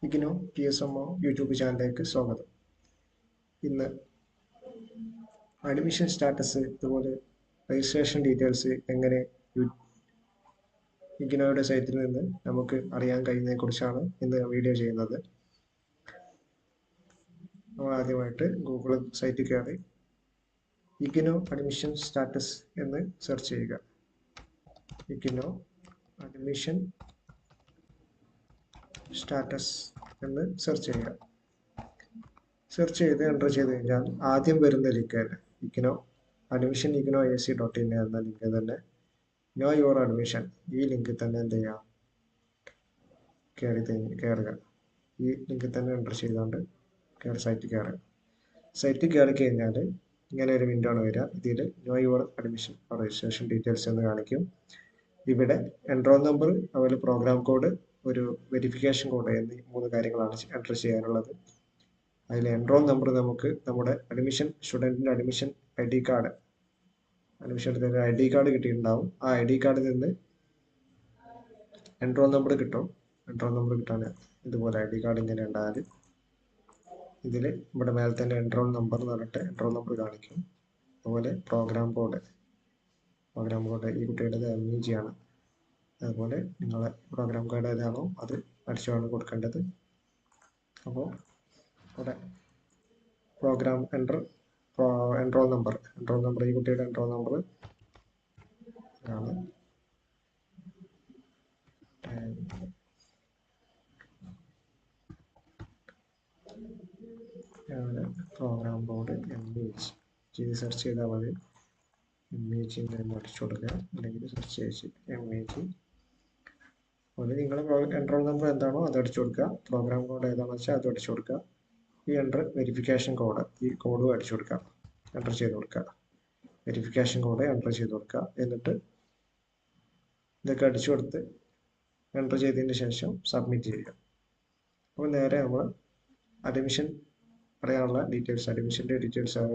IGNOU PSMO YouTube ചാനലിലേക്ക് സ്വാഗതം. ഇന്ന് അഡ്മിഷൻ സ്റ്റാറ്റസ് ഇതുപോലെ രജിസ്ട്രേഷൻ ഡീറ്റെയിൽസ് എങ്ങനെ ഇഗ്നോയുടെ സൈറ്റിൽ നിന്ന് നമുക്ക് അറിയാൻ കഴിയുന്നതിനെ കുറിച്ചാണ് ഇന്ന് വീഡിയോ ചെയ്യുന്നത്. നമ്മൾ ആദ്യമായിട്ട് ഗൂഗിൾ സൈറ്റിൽ കയറി ഇഗ്നോ അഡ്മിഷൻ സ്റ്റാറ്റസ് എന്ന് സെർച്ച് ചെയ്യുക. ഇഗ്നോ അഡ്മിഷൻ സ്റ്റാറ്റസ് എന്ന് സെർച്ച് ചെയ്യുക. സെർച്ച് ചെയ്ത് എൻ്റർ ചെയ്ത് കഴിഞ്ഞാൽ ആദ്യം വരുന്ന ലിങ്ക് തന്നെ ഇഗ്നോ അഡ്മിഷൻ ignoac.in എന്ന ലിങ്ക് തന്നെ നോ യുവർ അഡ്മിഷൻ. ഈ ലിങ്കിൽ തന്നെ എന്ത് ചെയ്യുക, കയറുക. ഈ ലിങ്കിൽ തന്നെ എൻ്റർ ചെയ്തുകൊണ്ട് സൈറ്റിൽ കയറുക. സൈറ്റിൽ കയറി കഴിഞ്ഞാൽ ഇങ്ങനെ ഒരു വിൻഡോ ആണ് വരിക. ഇതിൽ no your admission registration details എന്ന് കാണിക്കും. ഇവിടെ എൻറോൾ നമ്പർ, അതുപോലെ പ്രോഗ്രാം കോഡ്, ഒരു വെരിഫിക്കേഷൻ കോഡ് എന്നീ 3 കാര്യങ്ങളാണ് എൻ്റർ ചെയ്യാനുള്ളത്. അതിൽ എൻറോൾ നമ്പർ നമുക്ക് നമ്മുടെ സ്റ്റുഡൻറ്റിൻ്റെ അഡ്മിഷൻ ID കാർഡ്, അഡ്മിഷൻ എടുത്ത ID കാർഡ് കിട്ടിയിട്ടുണ്ടാവും. ആ ID കാർഡിൽ നിന്ന് എൻറോൾ നമ്പർ കിട്ടും. എൻറോൾ നമ്പർ കിട്ടാൻ ഇതുപോലെ ID കാർഡ് ഇങ്ങനെ ഉണ്ടായാൽ ഇതിൽ ഇവിടെ മേലെ തന്നെ എൻറോൾ നമ്പർ എന്ന് പറഞ്ഞിട്ട് എൻറോൾ നമ്പർ കാണിക്കും. അതുപോലെ പ്രോഗ്രാം കോഡ് ഈ കുട്ടിയുടെ MEG ആണ്. അതുപോലെ നിങ്ങളെ പ്രോഗ്രാം കോഡ് ഏതാണോ അത് അടിച്ചാണ് കൊടുക്കേണ്ടത്. അപ്പോൾ ഇവിടെ പ്രോഗ്രാം എൻറോൾ നമ്പർ ഈ കുട്ടിയുടെ എൻറോൾ നമ്പർ ആണ്. പ്രോഗ്രാം കോഡ് MEG സെർച്ച് ചെയ്താൽ മതി. MEG അടിച്ചു കൊടുക്കുക, അല്ലെങ്കിൽ സെർച്ച് ചെയ്ത് MEG. അതുപോലെ നിങ്ങളുടെ എൻറോൾ നമ്പർ എന്താണോ അത് അടിച്ചു കൊടുക്കുക. പ്രോഗ്രാം കോഡ് ഏതാണെന്ന് വെച്ചാൽ അത് അടിച്ചു കൊടുക്കുക. ഈ വെരിഫിക്കേഷൻ കോഡ്, ഈ കോഡും അടിച്ചു കൊടുക്കുക, എൻ്റർ ചെയ്ത് കൊടുക്കുക. വെരിഫിക്കേഷൻ കോഡ് എൻ്റർ ചെയ്ത് കൊടുക്കുക. എന്നിട്ട് ഇതൊക്കെ അടിച്ചു കൊടുത്ത് എൻ്റർ ചെയ്തതിന് ശേഷം സബ്മിറ്റ് ചെയ്യുക. അപ്പോൾ നേരെ നമ്മൾ അഡ്മിഷൻ അറിയാനുള്ള ഡീറ്റെയിൽസ്, അഡ്മിഷൻ്റെ ഡീറ്റെയിൽസ്,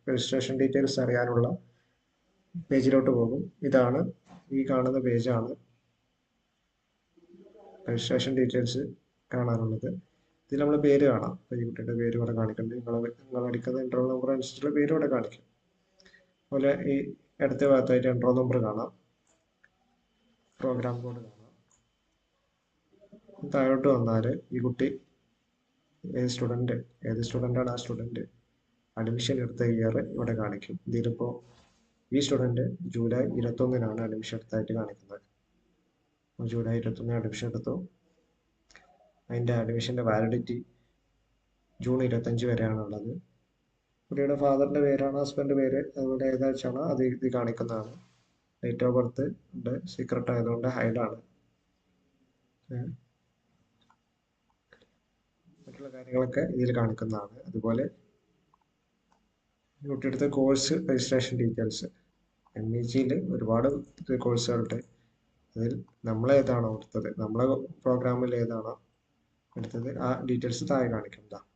രജിസ്ട്രേഷൻ ഡീറ്റെയിൽസ് അറിയാനുള്ള പേജിലോട്ട് പോകും. ഇതാണ് ഈ കാണുന്ന പേജാണ് രജിസ്ട്രേഷൻ ഡീറ്റെയിൽസ് കാണാനുള്ളത്. ഇതിൽ നമ്മൾ പേര് കാണാം. ഈ കുട്ടിയുടെ പേര് ഇവിടെ കാണിക്കുന്നുണ്ട്. നിങ്ങൾ അടിക്കുന്ന എൻറോൾ നമ്പർ അനുസരിച്ചുള്ള പേര് ഇവിടെ കാണിക്കും. അതുപോലെ ഈ ഇടത്തെ ഭാഗത്തായിട്ട് എൻറോൾ നമ്പർ കാണാം, പ്രോഗ്രാം കോഡ് കാണാം. താഴോട്ട് വന്നാൽ ഈ കുട്ടി ഏത് സ്റ്റുഡൻ്റാണ് ആ സ്റ്റുഡൻറ്റ് അഡ്മിഷൻ എടുത്ത ഇയർ ഇവിടെ കാണിക്കും. ഇതിലിപ്പോൾ ഈ സ്റ്റുഡൻറ്റ് ജൂലൈ 21-നാണ് അഡ്മിഷൻ എടുത്തായിട്ട് കാണിക്കുന്നത്. ജൂലൈ 21 അഡ്മിഷൻ എടുത്തു. അതിൻ്റെ അഡ്മിഷൻ്റെ വാലിഡിറ്റി ജൂൺ 25 വരെയാണുള്ളത്. കുട്ടിയുടെ ഫാദറിൻ്റെ പേരാണ്, ഹസ്ബൻഡ് പേര്, അതുപോലെ ഏതാഴ്ചയാണോ അത് ഇത് കാണിക്കുന്നതാണ്. ഡേറ്റ് ഓഫ് ബർത്ത് ഉണ്ട്, സീക്രട്ട് ആയതുകൊണ്ട് ഹൈഡാണ്. മറ്റുള്ള കാര്യങ്ങളൊക്കെ ഇതിൽ കാണിക്കുന്നതാണ്. അതുപോലെ കുട്ടിയെടുത്ത കോഴ്സ് രജിസ്ട്രേഷൻ ഡീറ്റെയിൽസ്, MEGയിൽ ഒരുപാട് കോഴ്സുകളുണ്ട്. അതിൽ നമ്മളേതാണോ എടുത്തത്, നമ്മളെ പ്രോഗ്രാമിൽ ഏതാണോ എടുത്തത് ആ ഡീറ്റെയിൽസ് താഴെ കാണിക്കുന്നതാണ്.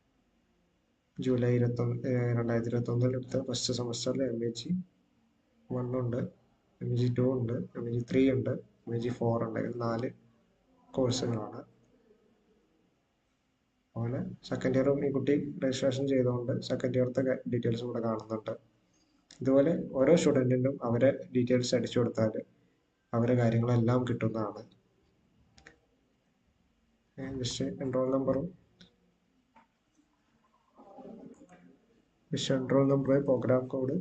ജൂലൈ 2021 എടുത്ത ഫസ്റ്റ് സെമസ്റ്ററിൽ MEG 1 ഉണ്ട്, MEG 2 ഉണ്ട്, MEG 3 ഉണ്ട്, MEG 4 ഉണ്ട്. 4 കോഴ്സുകളാണ്. അതുപോലെ സെക്കൻഡ് ഇയറും ഈ കുട്ടി രജിസ്ട്രേഷൻ ചെയ്തുകൊണ്ട് സെക്കൻഡ് ഇയറത്തെ ഡീറ്റെയിൽസും കൂടെ കാണുന്നുണ്ട്. ഇതുപോലെ ഓരോ സ്റ്റുഡൻറ്റിനും അവരെ ഡീറ്റെയിൽസ് അടിച്ചു കൊടുത്താൽ അവരെ കാര്യങ്ങളെല്ലാം കിട്ടുന്നതാണ്. എൻറോൾ നമ്പറും enrol number, program code,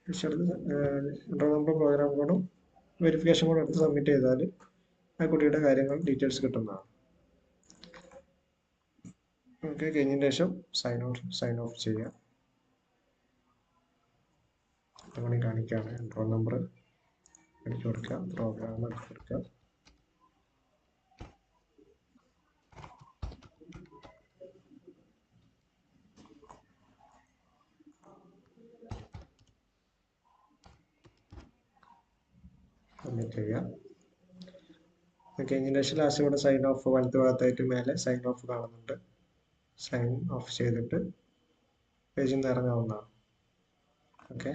enrol number, program കോഡും വെരിഫിക്കേഷൻ കോഡ് എടുത്ത് സബ്മിറ്റ് ചെയ്താൽ ആ കുട്ടിയുടെ കാര്യങ്ങൾ ഡീറ്റെയിൽസ് കിട്ടുന്നതാണ്. ഓക്കെ, കഴിഞ്ഞതിന് ശേഷം സൈൻ ഓഫ് ചെയ്യുക. അങ്ങനെ കാണിക്കുകയാണ്. എൻറോൾ നമ്പർ അടിച്ചു കൊടുക്കുക, പ്രോഗ്രാം അടിച്ചു കൊടുക്കുക. സബ്മിറ്റ് ചെയ്യുക. കഴിഞ്ഞതിന് ശേഷം ലാസ്റ്റ് ഇവിടെ സൈൻ ഓഫ്, വലത്ത് ഭാഗത്തായിട്ട് മേലെ സൈൻ ഓഫ് കാണുന്നുണ്ട്. സൈൻ ഓഫ് ചെയ്തിട്ട് പേജിൽ നിന്ന് ഇറങ്ങാവുന്നതാണ്. ഓക്കെ,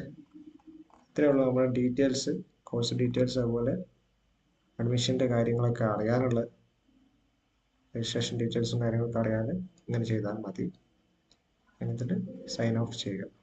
ഇത്രയേ ഉള്ളൂ നമ്മുടെ ഡീറ്റെയിൽസ്, കോഴ്സ് ഡീറ്റെയിൽസ്, അതുപോലെ അഡ്മിഷൻ്റെ കാര്യങ്ങളൊക്കെ അറിയാനുള്ള രജിസ്ട്രേഷൻ ഡീറ്റെയിൽസും കാര്യങ്ങളൊക്കെ അറിയാതെ ഇങ്ങനെ ചെയ്താൽ മതി. എന്നിട്ട് സൈൻ ഓഫ് ചെയ്യുക.